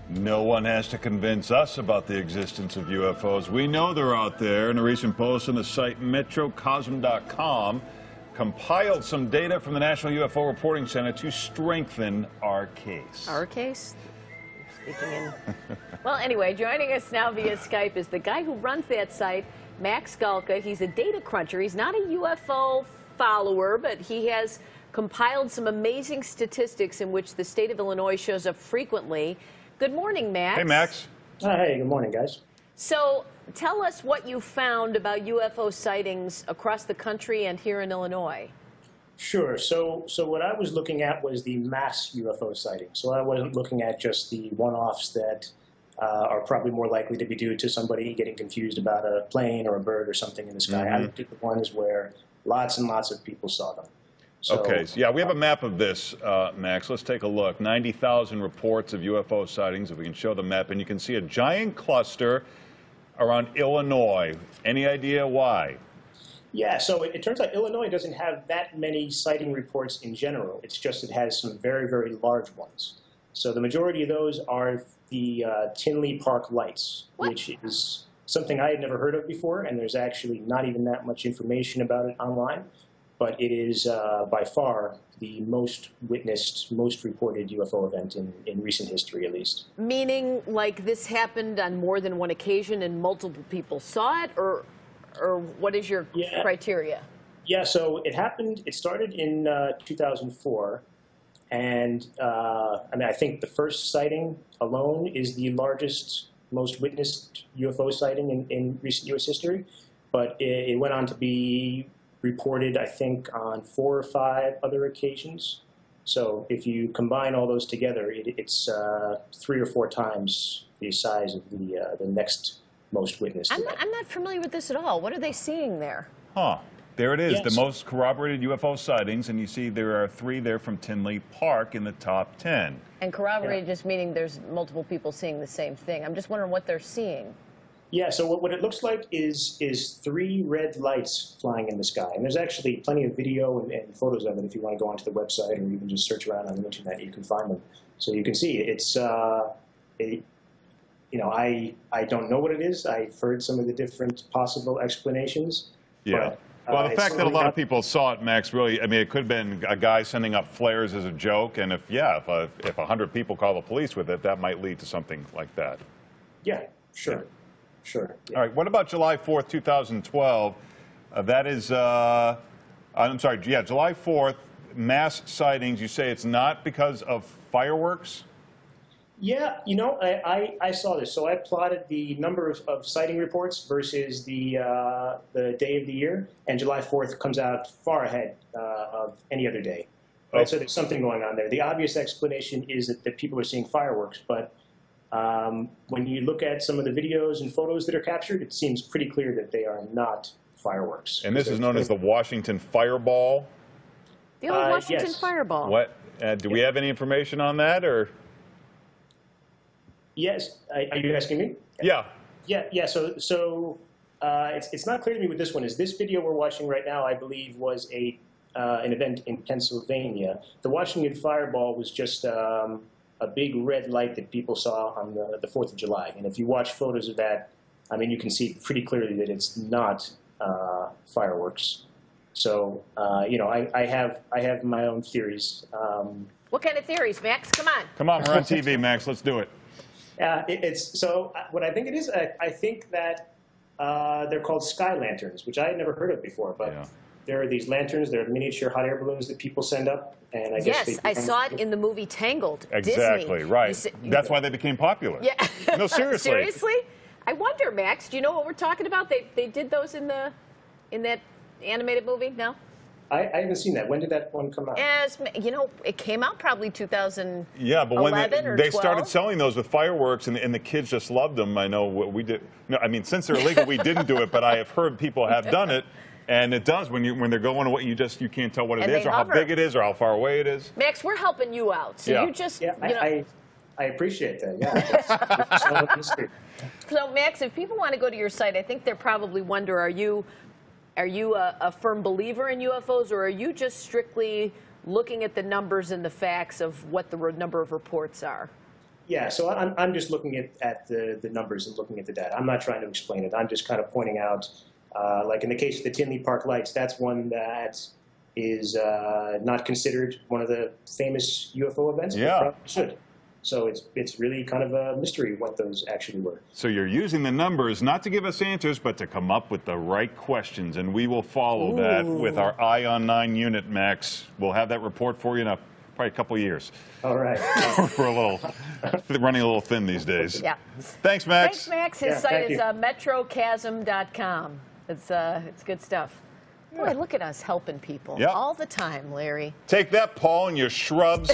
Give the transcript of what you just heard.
No one has to convince us about the existence of UFOs. We know they're out there. In a recent post on the site metrocosm.com, compiled some data from the National UFO Reporting Center to strengthen our case. Our case? Speaking in... Well, anyway, joining us now via Skype is the guy who runs that site, Max Galka. He's a data cruncher. He's not a UFO follower, but he has compiled some amazing statistics in which the state of Illinois shows up frequently. Good morning, Max. Hey, Max. Hey, good morning, guys. So tell us what you found about UFO sightings across the country and here in Illinois. Sure. So what I was looking at was the mass UFO sighting. So I wasn't looking at just the one-offs that are probably more likely to be due to somebody getting confused about a plane or a bird or something in the sky. I looked at the ones where lots and lots of people saw them. So, okay, so yeah, we have a map of this, Max. Let's take a look. 90,000 reports of UFO sightings, if we can show the map, and you can see a giant cluster around Illinois. Any idea why? Yeah, so it turns out Illinois doesn't have that many sighting reports in general. It's just it has some very, very large ones. So the majority of those are the Tinley Park Lights, which is something I had never heard of before, and there's actually not even that much information about it online. But it is by far the most witnessed, most reported UFO event in recent history, at least. Meaning, like, this happened on more than one occasion and multiple people saw it, or what is your criteria? Yeah, so it started in 2004, and I mean, I think the first sighting alone is the largest, most witnessed UFO sighting in recent U.S. history, but it went on to be reported, I think, on 4 or 5 other occasions. So if you combine all those together, it's 3 or 4 times the size of the next most witnessed. I'm not familiar with this at all. What are they seeing there? Huh. There it is, yes. The most corroborated UFO sightings, and you see there are 3 there from Tinley Park in the top 10. And corroborated just meaning there's multiple people seeing the same thing. I'm just wondering what they're seeing. Yeah, so what it looks like is 3 red lights flying in the sky. And there's actually plenty of video and photos of it if you want to go onto the website, or even just search around on the internet, you can find them. So you can see it's, you know, I don't know what it is. I've heard some of the different possible explanations. Yeah. But, well, the fact that a lot of people saw it, Max, really, I mean, it could have been a guy sending up flares as a joke. And if 100 people call the police with it, that might lead to something like that. Yeah, sure. Sure. Yeah. All right. What about July 4th, 2012? That is, I'm sorry, yeah, July 4th, mass sightings. You say it's not because of fireworks? Yeah, you know, I saw this. So I plotted the number of sighting reports versus the day of the year, and July 4th comes out far ahead of any other day. Right? So there's something going on there. The obvious explanation is that people are seeing fireworks, but when you look at some of the videos and photos that are captured, it seems pretty clear that they are not fireworks. And this is known as the Washington Fireball? The old Washington Fireball. What? Do we have any information on that, or? Yes. Are you asking me? Yeah. Yeah. So it's not clear to me what this one is. This video we're watching right now, I believe, was an event in Pennsylvania. The Washington Fireball was just a big red light that people saw on the 4th of July. And if you watch photos of that, I mean, you can see pretty clearly that it's not fireworks. So, you know, I have my own theories. What kind of theories, Max? Come on. Come on, we're on TV, Max. Let's do it. So what I think it is, I think that they're called sky lanterns, which I had never heard of before. But there are these lanterns. They're miniature hot air balloons that people send up. And I guess I saw it in the movie Tangled. Exactly, Disney. Right. That's why they became popular. Yeah. No, seriously. Seriously? I wonder, Max, do you know what we're talking about? They did those in that animated movie? No? I haven't seen that. When did that one come out? As you know, it came out probably 2011 Yeah, but when they 12. started selling those with fireworks, and the kids just loved them. I know we did. No, I mean, since they're illegal, we didn't do it, but I have heard people have done it. And it does when they're going what you can't tell what it is or how big it is or how far away it is. Max, we're helping you out. So you just I appreciate that. Yeah. So Max, if people want to go to your site, I think they're probably wonder, are you a firm believer in UFOs, or are you just strictly looking at the numbers and the facts of what the number of reports are? Yeah, so I'm just looking at the numbers and looking at the data. I'm not trying to explain it. I'm just kind of pointing out, like in the case of the Tinley Park Lights, that's one that is not considered one of the famous UFO events. Yeah. It probably should. So it's really kind of a mystery what those actually were. So you're using the numbers not to give us answers, but to come up with the right questions, and we will follow that with our Ion 9 unit, Max. We'll have that report for you in probably a couple of years. All right. We're running a little thin these days. Yeah. Thanks, Max. Thanks, Max. His site is metrochasm.com. It's good stuff. Boy, look at us helping people all the time, Larry. Take that, Paul, and your shrubs.